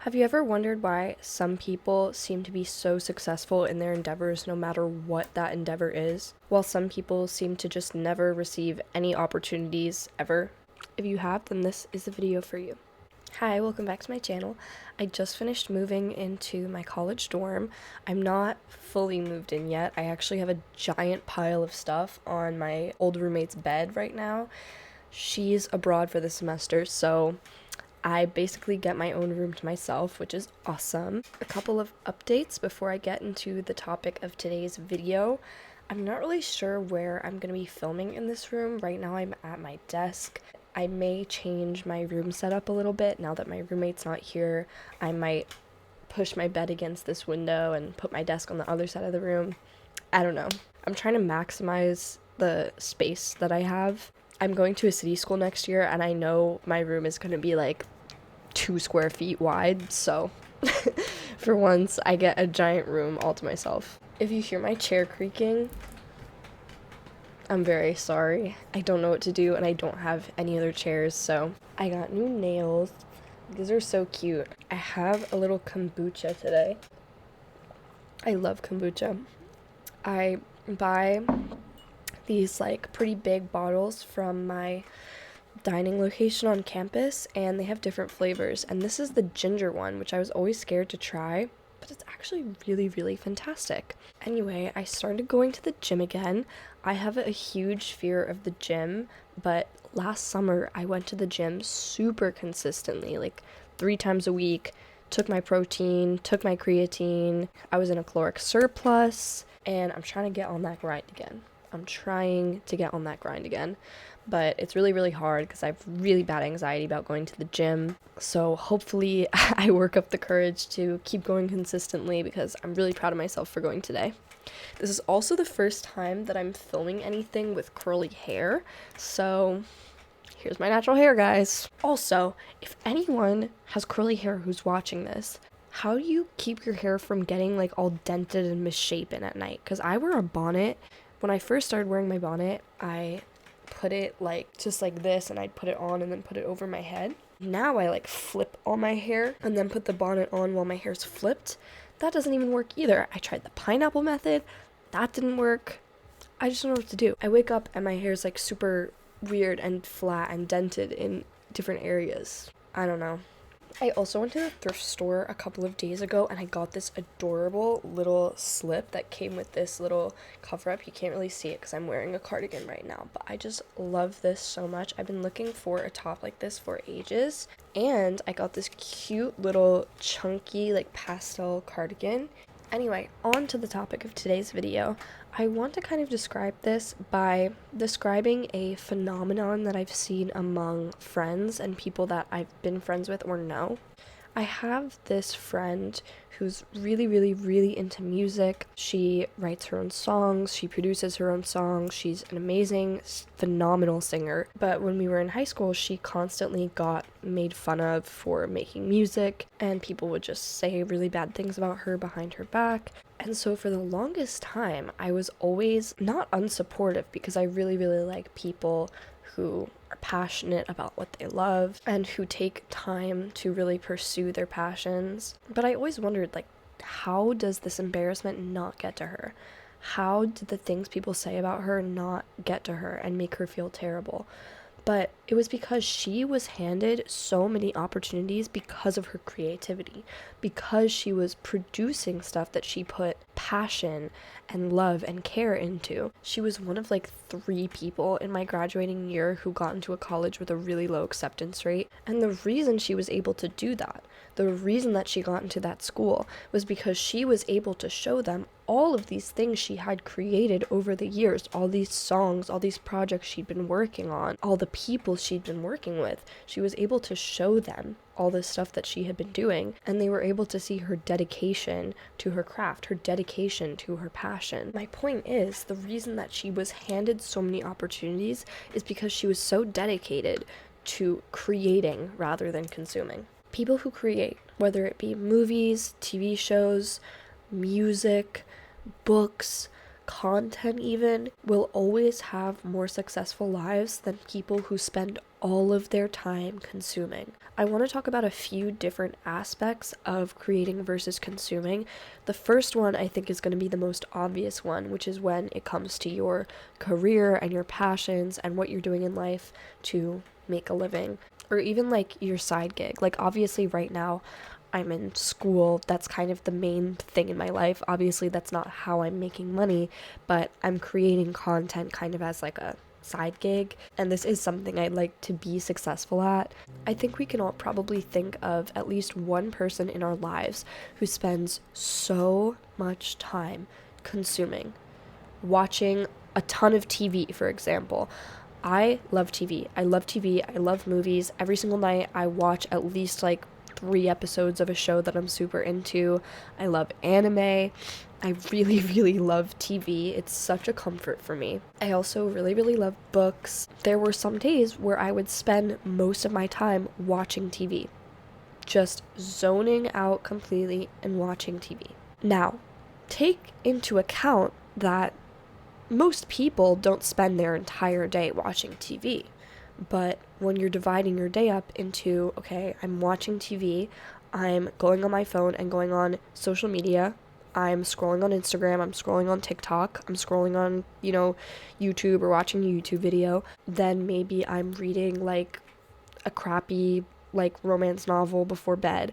Have you ever wondered why some people seem to be so successful in their endeavors no matter what that endeavor is, while some people seem to just never receive any opportunities ever? If you have, then this is the video for you. Hi, welcome back to my channel. I just finished moving into my college dorm. I'm not fully moved in yet. I actually have a giant pile of stuff on my old roommate's bed right now. She's abroad for the semester, so I basically get my own room to myself, which is awesome. A couple of updates before I get into the topic of today's video. I'm not really sure where I'm going to be filming in this room. Right now I'm at my desk. I may change my room setup a little bit now that my roommate's not here. I might push my bed against this window and put my desk on the other side of the room. I don't know. I'm trying to maximize the space that I have. I'm going to a city school next year, and I know my room is going to be like 2 square feet wide, so for once I get a giant room all to myself. If you hear my chair creaking, I'm very sorry. I don't know what to do, and I don't have any other chairs, so I got new nails. These are so cute. I have a little kombucha today. I love kombucha. I buy these like pretty big bottles from my dining location on campus, and they have different flavors, and this is the ginger one, which I was always scared to try, but it's actually really fantastic. Anyway, I started going to the gym again. I have a huge fear of the gym, but last summer I went to the gym super consistently, like 3 times a week, took my protein, took my creatine. I was in a caloric surplus, and I'm trying to get on that grind again. But it's really hard because I have really bad anxiety about going to the gym. So hopefully I work up the courage to keep going consistently, because I'm really proud of myself for going today. This is also the first time that I'm filming anything with curly hair, so here's my natural hair, guys. Also, if anyone has curly hair who's watching this, how do you keep your hair from getting like all dented and misshapen at night? Because I wear a bonnet. When I first started wearing my bonnet, I put it like just like this, and I'd put it on and then put it over my head. Now I like flip all my hair and then put the bonnet on while my hair's flipped. That doesn't even work either. I tried the pineapple method. That didn't work. I just don't know what to do. I wake up and my hair's like super weird and flat and dented in different areas. I don't know. I also went to the thrift store a couple of days ago, and I got this adorable little slip that came with this little cover up. You can't really see it because I'm wearing a cardigan right now, but I just love this so much. I've been looking for a top like this for ages, and I got this cute little chunky like pastel cardigan. Anyway, on to the topic of today's video. I want to kind of describe this by describing a phenomenon that I've seen among friends and people that I've been friends with or know. I have this friend who's really into music. She writes her own songs, she produces her own songs, she's an amazing, phenomenal singer. But when we were in high school, she constantly got made fun of for making music, and people would just say really bad things about her behind her back. And so for the longest time, I was always not unsupportive, because I really like people who are passionate about what they love and who take time to really pursue their passions. But I always wondered, like, how does this embarrassment not get to her? How did the things people say about her not get to her and make her feel terrible? But it was because she was handed so many opportunities because of her creativity, because she was producing stuff that she put passion and love and care into. She was one of like 3 people in my graduating year who got into a college with a really low acceptance rate. And the reason she was able to do that, the reason that she got into that school, was because she was able to show them all of these things she had created over the years, all these songs, all these projects she'd been working on, all the people she'd been working with. She was able to show them all this stuff that she had been doing, and they were able to see her dedication to her craft, her dedication to her passion. My point is, the reason that she was handed so many opportunities is because she was so dedicated to creating rather than consuming. People who create, whether it be movies, TV shows, music, books, content even, will always have more successful lives than people who spend all of their time consuming. I want to talk about a few different aspects of creating versus consuming. The first one I think is going to be the most obvious one, which is when it comes to your career and your passions and what you're doing in life to make a living, or even like your side gig. Like obviously right now I'm in school, that's kind of the main thing in my life. Obviously that's not how I'm making money, but I'm creating content kind of as like a side gig, and this is something I'd like to be successful at. I think we can all probably think of at least one person in our lives who spends so much time consuming, watching a ton of TV, for example. I love TV. I love TV. I love movies. Every single night I watch at least like 3 episodes of a show that I'm super into. I love anime. I really, really love TV. It's such a comfort for me. I also really, really love books. There were some days where I would spend most of my time watching TV, just zoning out completely and watching TV. Now, take into account that most people don't spend their entire day watching TV. But when you're dividing your day up into, okay, I'm watching TV, I'm going on my phone and going on social media, I'm scrolling on Instagram, I'm scrolling on TikTok, I'm scrolling on, YouTube or watching a YouTube video, then maybe I'm reading like a crappy like romance novel before bed,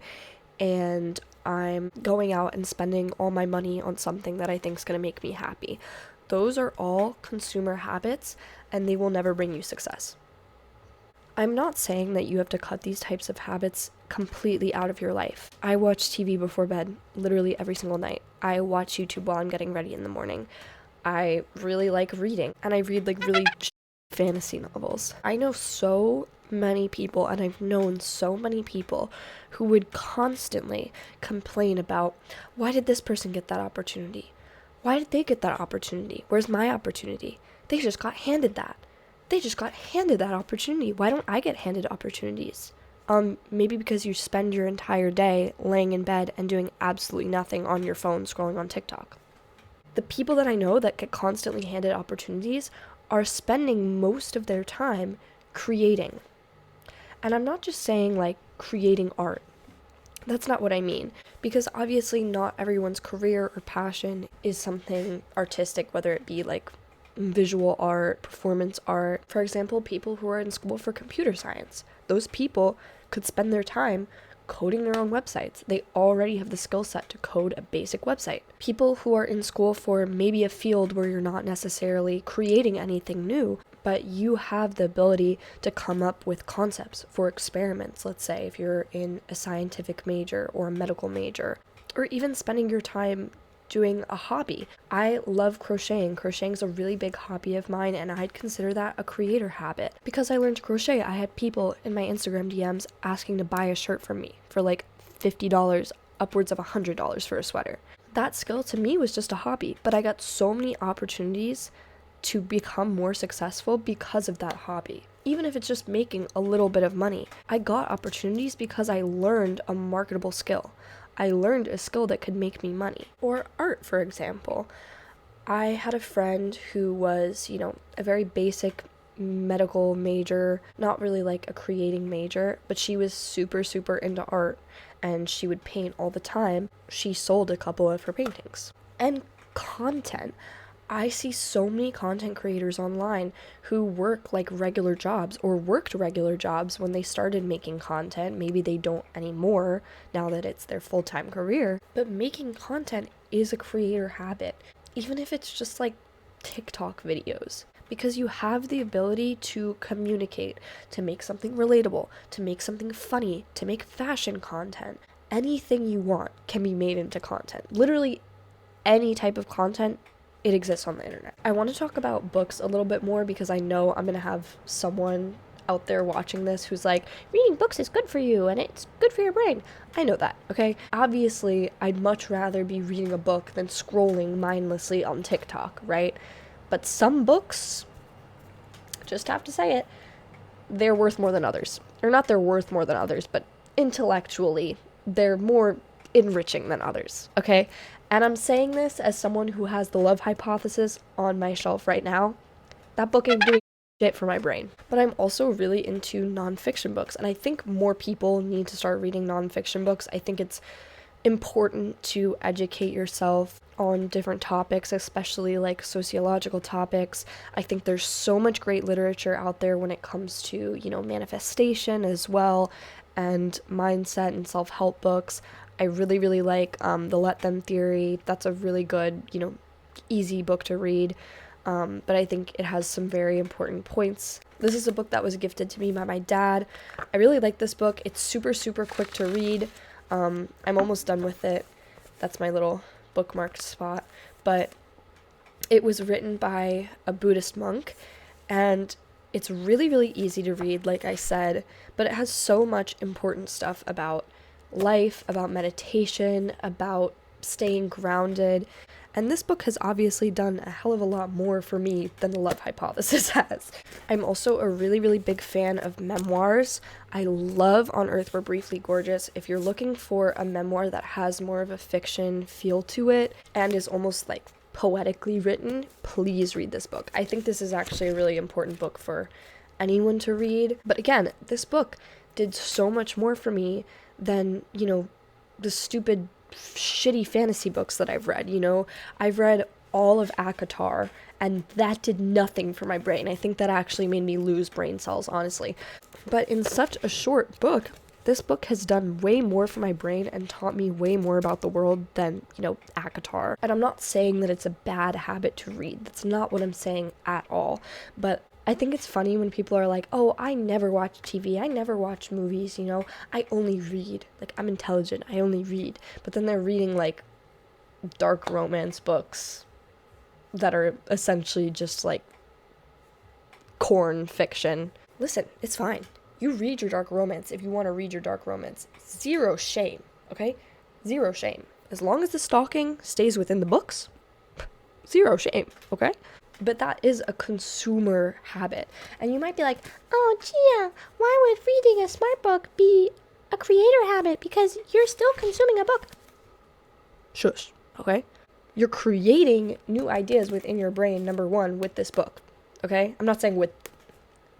and I'm going out and spending all my money on something that I think is going to make me happy. Those are all consumer habits, and they will never bring you success. I'm not saying that you have to cut these types of habits completely out of your life. I watch TV before bed literally every single night. I watch YouTube while I'm getting ready in the morning. I really like reading, and I read like really fantasy novels. I know so many people, and I've known so many people who would constantly complain about, why did this person get that opportunity? Why did they get that opportunity? Where's my opportunity? They just got handed that. They just got handed that opportunity. Why don't I get handed opportunities? Maybe because you spend your entire day laying in bed and doing absolutely nothing on your phone scrolling on TikTok. The people that I know that get constantly handed opportunities are spending most of their time creating. And I'm not just saying like creating art. That's not what I mean, because obviously not everyone's career or passion is something artistic, whether it be like visual art, performance art. For example, people who are in school for computer science, those people could spend their time coding their own websites. They already have the skill set to code a basic website. People who are in school for maybe a field where you're not necessarily creating anything new, but you have the ability to come up with concepts for experiments. Let's say if you're in a scientific major or a medical major, or even spending your time doing a hobby. I love crocheting. Crocheting is a really big hobby of mine, and I'd consider that a creator habit. Because I learned to crochet, I had people in my Instagram DMs asking to buy a shirt from me for like $50, upwards of $100 for a sweater. That skill to me was just a hobby, but I got so many opportunities to become more successful because of that hobby. Even if it's just making a little bit of money, I got opportunities because I learned a marketable skill. I learned a skill that could make me money. Or art, for example. I had a friend who was, a very basic medical major, not really like a creating major, but she was super, super into art, and she would paint all the time. She sold a couple of her paintings. And content. I see so many content creators online who work like regular jobs or worked regular jobs when they started making content. Maybe they don't anymore now that it's their full-time career, but making content is a creator habit, even if it's just like TikTok videos, because you have the ability to communicate, to make something relatable, to make something funny, to make fashion content. Anything you want can be made into content. Literally any type of content. It exists on the internet. I want to talk about books a little bit more because I know I'm going to have someone out there watching this who's like, reading books is good for you and it's good for your brain. I know that, okay? Obviously, I'd much rather be reading a book than scrolling mindlessly on TikTok, right? But some books, just have to say it, they're worth more than others. Or not they're worth more than others, but intellectually, they're more enriching than others, okay? And I'm saying this as someone who has The Love Hypothesis on my shelf right now. That book ain't doing shit for my brain. But I'm also really into nonfiction books, and I think more people need to start reading nonfiction books. I think it's important to educate yourself on different topics, especially like sociological topics. I think there's so much great literature out there when it comes to, manifestation as well, and mindset and self-help books. I really, really like the Let Them theory. That's a really good, easy book to read. But I think it has some very important points. This is a book that was gifted to me by my dad. I really like this book. It's super, super quick to read. I'm almost done with it. That's my little bookmarked spot. But it was written by a Buddhist monk, and it's really, really easy to read, like I said, but it has so much important stuff about life, about meditation, about staying grounded. And this book has obviously done a hell of a lot more for me than The Love Hypothesis has. I'm also a really, really big fan of memoirs. I love On Earth We're Briefly Gorgeous. If you're looking for a memoir that has more of a fiction feel to it and is almost like poetically written, please read this book. I think this is actually a really important book for anyone to read. But again, this book did so much more for me than, the stupid shitty fantasy books that I've read. I've read all of ACOTAR, and that did nothing for my brain. I think that actually made me lose brain cells, honestly. But in such a short book, this book has done way more for my brain and taught me way more about the world than, ACOTAR. And I'm not saying that it's a bad habit to read. That's not what I'm saying at all. But I think it's funny when people are like, oh, I never watch TV, I never watch movies, I only read. Like, I'm intelligent, I only read. But then they're reading, like, dark romance books that are essentially just, like, corn fiction. Listen, it's fine. You read your dark romance if you want to read your dark romance. Zero shame, okay? Zero shame. As long as the stalking stays within the books, zero shame, okay? But that is a consumer habit. And you might be like, oh, Gia, why would reading a smart book be a creator habit? Because you're still consuming a book. Shush, okay? You're creating new ideas within your brain, number one, with this book, okay? I'm not saying with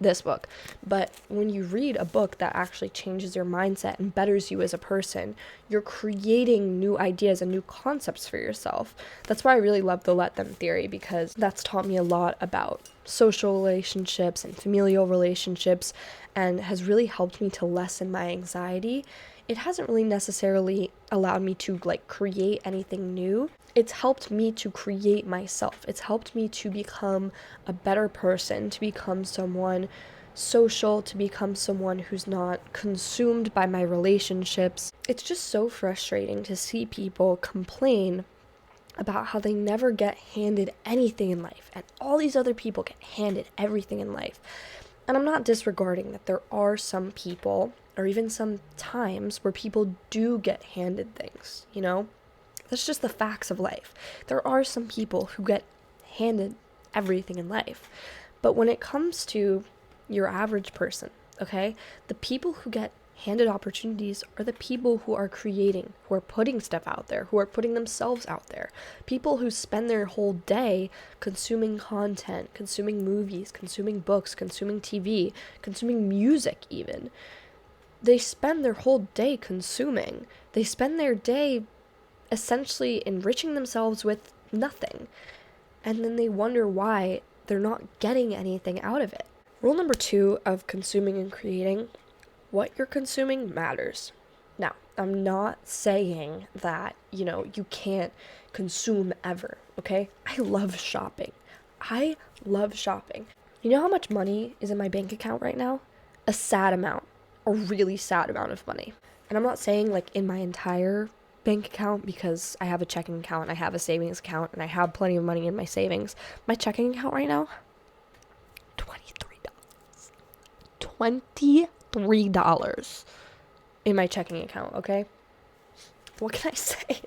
this book, but when you read a book that actually changes your mindset and betters you as a person, you're creating new ideas and new concepts for yourself. That's why I really love the Let Them theory, because that's taught me a lot about social relationships and familial relationships, and has really helped me to lessen my anxiety. It hasn't really necessarily allowed me to create anything new. It's helped me to create myself. It's helped me to become a better person, to become someone social, to become someone who's not consumed by my relationships. It's just so frustrating to see people complain about how they never get handed anything in life, and all these other people get handed everything in life. And I'm not disregarding that there are some people, or even some times, where people do get handed things, That's just the facts of life. There are some people who get handed everything in life. But when it comes to your average person, okay, the people who get handed opportunities are the people who are creating, who are putting stuff out there, who are putting themselves out there. People who spend their whole day consuming content, consuming movies, consuming books, consuming TV, consuming music even. They spend their whole day consuming. They spend their day essentially enriching themselves with nothing. And then they wonder why they're not getting anything out of it. Rule number 2 of consuming and creating: what you're consuming matters. Now, I'm not saying that, you can't consume ever, okay? I love shopping. I love shopping. You know how much money is in my bank account right now? A sad amount. A really sad amount of money. And I'm not saying in my entire bank account, because I have a checking account, I have a savings account, and I have plenty of money in my savings. My checking account right now, $23 in my checking account, okay? What can I say?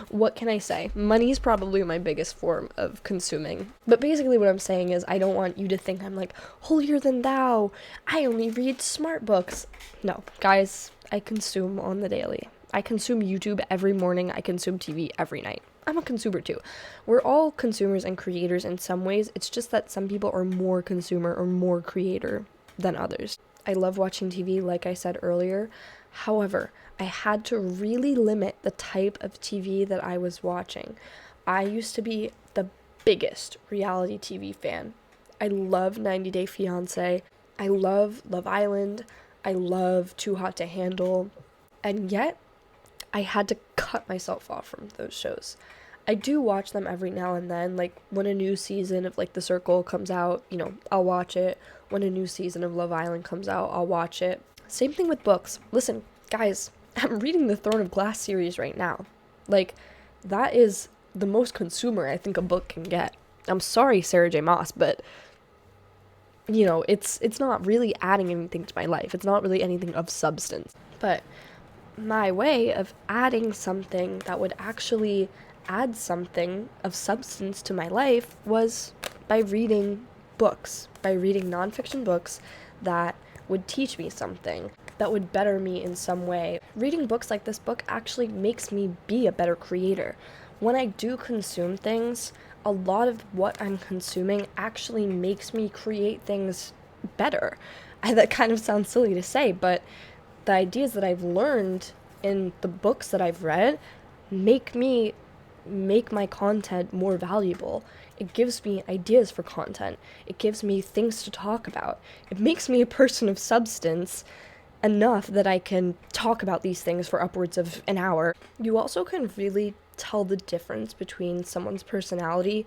What can I say? Money's probably my biggest form of consuming. But basically what I'm saying is, I don't want you to think I'm holier than thou. I only read smart books. No, guys, I consume on the daily. I consume YouTube every morning. I consume TV every night, I'm a consumer too. We're all consumers and creators in some ways. It's just that some people are more consumer or more creator than others. I love watching TV, like I said earlier. However, I had to really limit the type of TV that I was watching. I used to be the biggest reality TV fan. I love 90 Day Fiancé. I love Love Island. I love Too Hot to Handle. And yet, I had to cut myself off from those shows. I do watch them every now and then, like when a new season of like The Circle comes out, I'll watch it. When a new season of Love Island comes out, I'll watch it. Same thing with books. Listen, guys, I'm reading the Throne of Glass series right now. Like, that is the most consumer I think a book can get. I'm sorry, Sarah J. Maas, but it's not really adding anything to my life. It's not really anything of substance. But my way of adding something that would actually add something of substance to my life was by reading books, by reading nonfiction books that would teach me something, that would better me in some way. Reading books like this book actually makes me be a better creator. When I do consume things, a lot of what I'm consuming actually makes me create things better. That kind of sounds silly to say, but the ideas that I've learned in the books that I've read make my content more valuable. It gives me ideas for content. It gives me things to talk about. It makes me a person of substance enough that I can talk about these things for upwards of an hour. You also can really tell the difference between someone's personality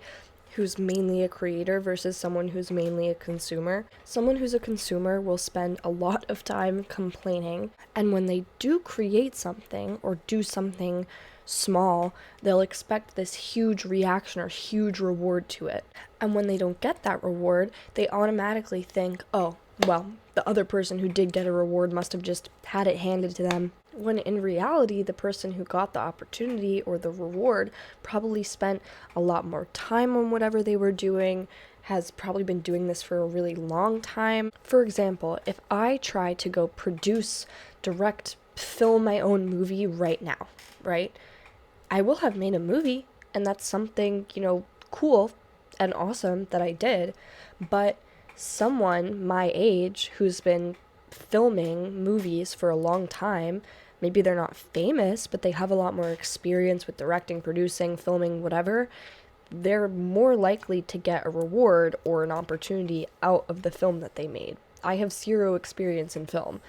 who's mainly a creator versus someone who's mainly a consumer. Someone who's a consumer will spend a lot of time complaining, and when they do create something or do something small, they'll expect this huge reaction or huge reward to it. And when they don't get that reward, they automatically think, oh, well, the other person who did get a reward must have just had it handed to them. When in reality, the person who got the opportunity or the reward probably spent a lot more time on whatever they were doing, has probably been doing this for a really long time. For example, if I try to go produce, direct, film my own movie right now, right? I will have made a movie, and that's something, cool and awesome that I did, but someone my age who's been filming movies for a long time, maybe they're not famous, but they have a lot more experience with directing, producing, filming, whatever, they're more likely to get a reward or an opportunity out of the film that they made. I have zero experience in film.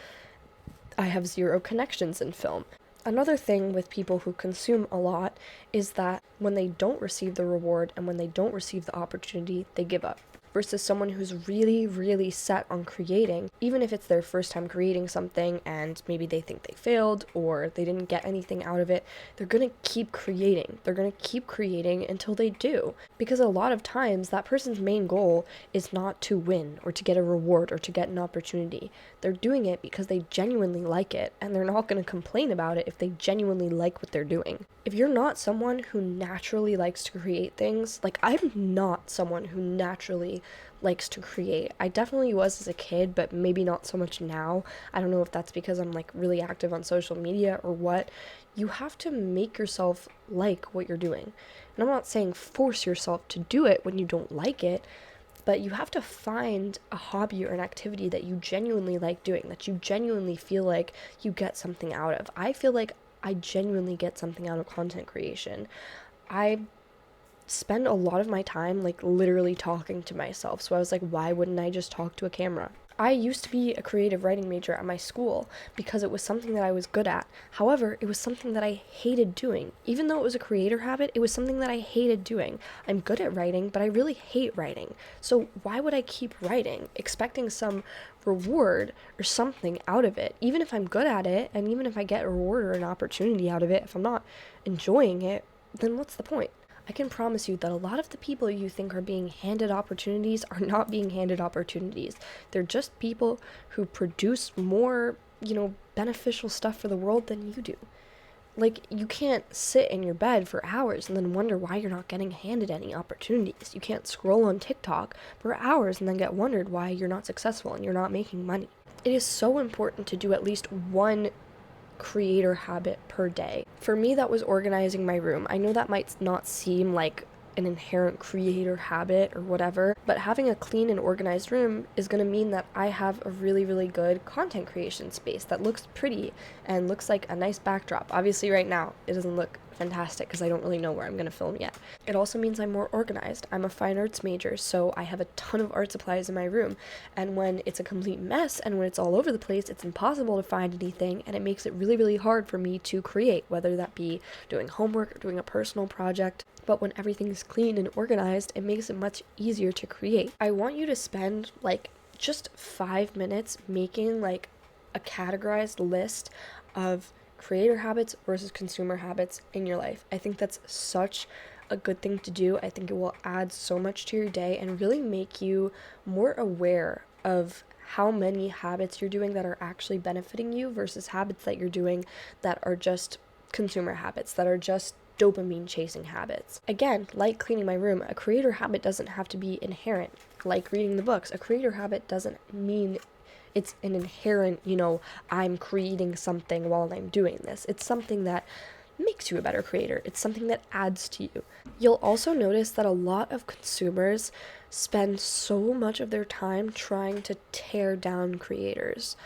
I have zero connections in film. Another thing with people who consume a lot is that when they don't receive the reward and when they don't receive the opportunity, they give up. Versus someone who's really, really set on creating, even if it's their first time creating something and maybe they think they failed or they didn't get anything out of it, they're going to keep creating. They're going to keep creating until they do. Because a lot of times that person's main goal is not to win or to get a reward or to get an opportunity. They're doing it because they genuinely like it, and they're not going to complain about it if they genuinely like what they're doing. If you're not someone who naturally likes to create things, like I'm not someone who naturally likes to create. I definitely was as a kid, but maybe not so much now. I don't know if that's because I'm like really active on social media or what. You have to make yourself like what you're doing. And I'm not saying force yourself to do it when you don't like it, but you have to find a hobby or an activity that you genuinely like doing, that you genuinely feel like you get something out of. I feel like I genuinely get something out of content creation. I spend a lot of my time like literally talking to myself. So I was like, why wouldn't I just talk to a camera? I used to be a creative writing major at my school because it was something that I was good at. However, it was something that I hated doing. Even though it was a creator habit, it was something that I hated doing. I'm good at writing, but I really hate writing. So why would I keep writing, expecting some reward or something out of it? Even if I'm good at it, and even if I get a reward or an opportunity out of it, if I'm not enjoying it, then what's the point? I can promise you that a lot of the people you think are being handed opportunities are not being handed opportunities. They're just people who produce more, beneficial stuff for the world than you do. Like, you can't sit in your bed for hours and then wonder why you're not getting handed any opportunities. You can't scroll on TikTok for hours and then get wondered why you're not successful and you're not making money. It is so important to do at least one creator habit per day. For me, that was organizing my room. I know that might not seem like an inherent creator habit or whatever, but having a clean and organized room is going to mean that I have a really, really good content creation space that looks pretty and looks like a nice backdrop. Obviously right now it doesn't look fantastic because I don't really know where I'm going to film yet. It also means I'm more organized. I'm a fine arts major, so I have a ton of art supplies in my room, and when it's a complete mess and when it's all over the place, it's impossible to find anything, and it makes it really, really hard for me to create, whether that be doing homework or doing a personal project. But when everything is clean and organized, it makes it much easier to create. I want you to spend like just 5 minutes making like a categorized list of creator habits versus consumer habits in your life. I think that's such a good thing to do. I think it will add so much to your day and really make you more aware of how many habits you're doing that are actually benefiting you versus habits that you're doing that are just consumer habits, that are just dopamine chasing habits. Again, like cleaning my room, a creator habit doesn't have to be inherent. Like reading the books, a creator habit doesn't mean it's an inherent, I'm creating something while I'm doing this. It's something that makes you a better creator. It's something that adds to you. You'll also notice that a lot of consumers spend so much of their time trying to tear down creators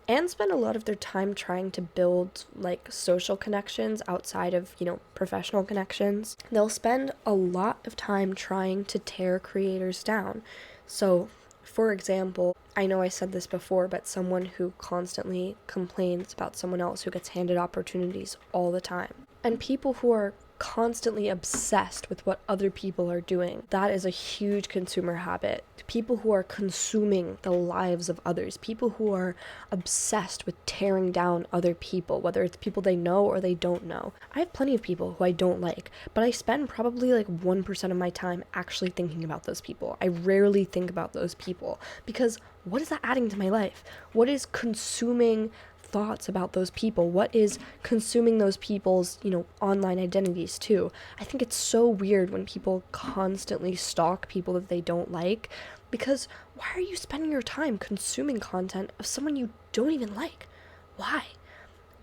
and spend a lot of their time trying to build like social connections outside of, professional connections. They'll spend a lot of time trying to tear creators down. So, for example, I know I said this before, but someone who constantly complains about someone else who gets handed opportunities all the time. And people who are constantly obsessed with what other people are doing, that is a huge consumer habit. People who are consuming the lives of others, people who are obsessed with tearing down other people, whether it's people they know or they don't know. I have plenty of people who I don't like, but I spend probably like 1% of my time actually thinking about those people. I rarely think about those people because what is that adding to my life? What is consuming thoughts about those people? What is consuming those people's, online identities too? I think it's so weird when people constantly stalk people that they don't like, because why are you spending your time consuming content of someone you don't even like? Why?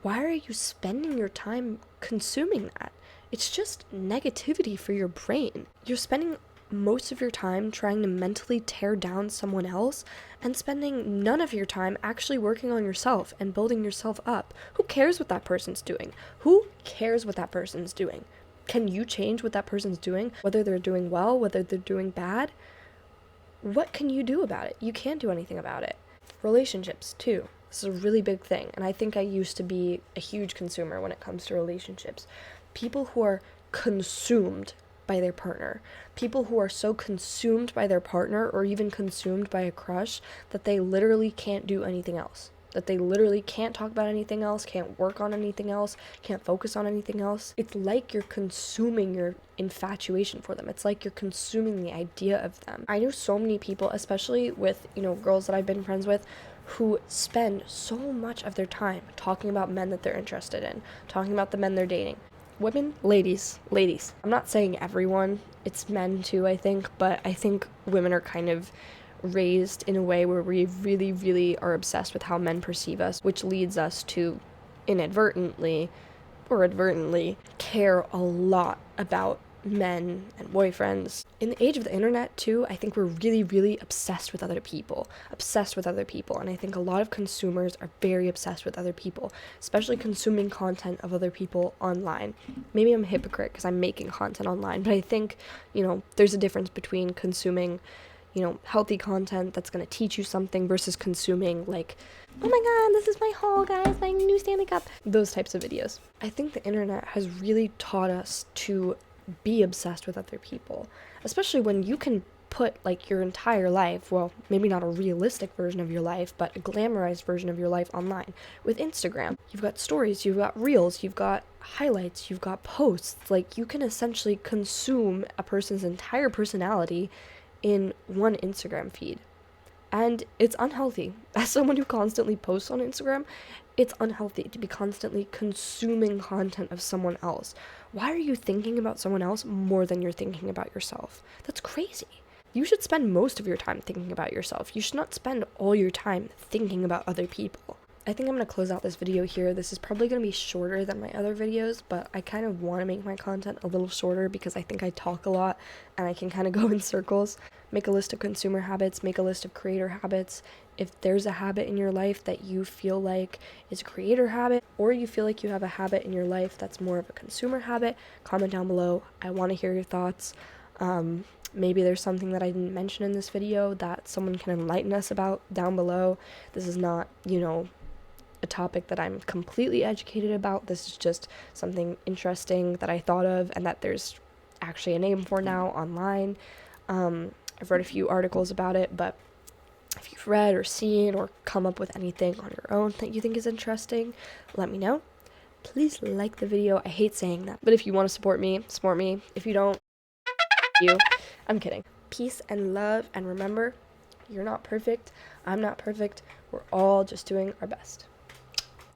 Why are you spending your time consuming that? It's just negativity for your brain. You're spending most of your time trying to mentally tear down someone else and spending none of your time actually working on yourself and building yourself up. Who cares what that person's doing? Who cares what that person's doing? Can you change what that person's doing? Whether they're doing well, whether they're doing bad? What can you do about it? You can't do anything about it. Relationships, too. This is a really big thing, and I think I used to be a huge consumer when it comes to relationships. People who are consumed by their partner. People who are so consumed by their partner or even consumed by a crush that they literally can't do anything else. That they literally can't talk about anything else, can't work on anything else, can't focus on anything else. It's like you're consuming your infatuation for them. It's like you're consuming the idea of them. I know so many people, especially with, girls that I've been friends with, who spend so much of their time talking about men that they're interested in, talking about the men they're dating. Women, ladies. I'm not saying everyone, it's men too, I think, but I think women are kind of raised in a way where we really, really are obsessed with how men perceive us, which leads us to inadvertently or advertently care a lot about men and boyfriends. In the age of the internet too, I think we're really, really obsessed with other people, and I think a lot of consumers are very obsessed with other people, especially consuming content of other people online. Maybe I'm a hypocrite because I'm making content online, but I think, there's a difference between consuming, healthy content that's going to teach you something versus consuming like, oh my god, this is my haul, guys, my new Stanley Cup, those types of videos. I think the internet has really taught us to be obsessed with other people, especially when you can put like your entire life, well, maybe not a realistic version of your life, but a glamorized version of your life online. With Instagram, you've got stories, you've got reels, you've got highlights, you've got posts. Like, you can essentially consume a person's entire personality in one Instagram feed. And it's unhealthy. As someone who constantly posts on Instagram, it's unhealthy to be constantly consuming content of someone else. Why are you thinking about someone else more than you're thinking about yourself? That's crazy. You should spend most of your time thinking about yourself. You should not spend all your time thinking about other people. I think I'm going to close out this video here. This is probably going to be shorter than my other videos, but I kind of want to make my content a little shorter because I think I talk a lot and I can kind of go in circles. Make a list of consumer habits, make a list of creator habits. If there's a habit in your life that you feel like is a creator habit, or you feel like you have a habit in your life that's more of a consumer habit, comment down below. I want to hear your thoughts. Maybe there's something that I didn't mention in this video that someone can enlighten us about down below. This is not, a topic that I'm completely educated about. This is just something interesting that I thought of and that there's actually a name for now online. I've read a few articles about it, but if you've read or seen or come up with anything on your own that you think is interesting, let me know. Please like the video. I hate saying that, but if you want to support me, support me. If you don't, you. I'm kidding. Peace and love, and remember, you're not perfect. I'm not perfect. We're all just doing our best.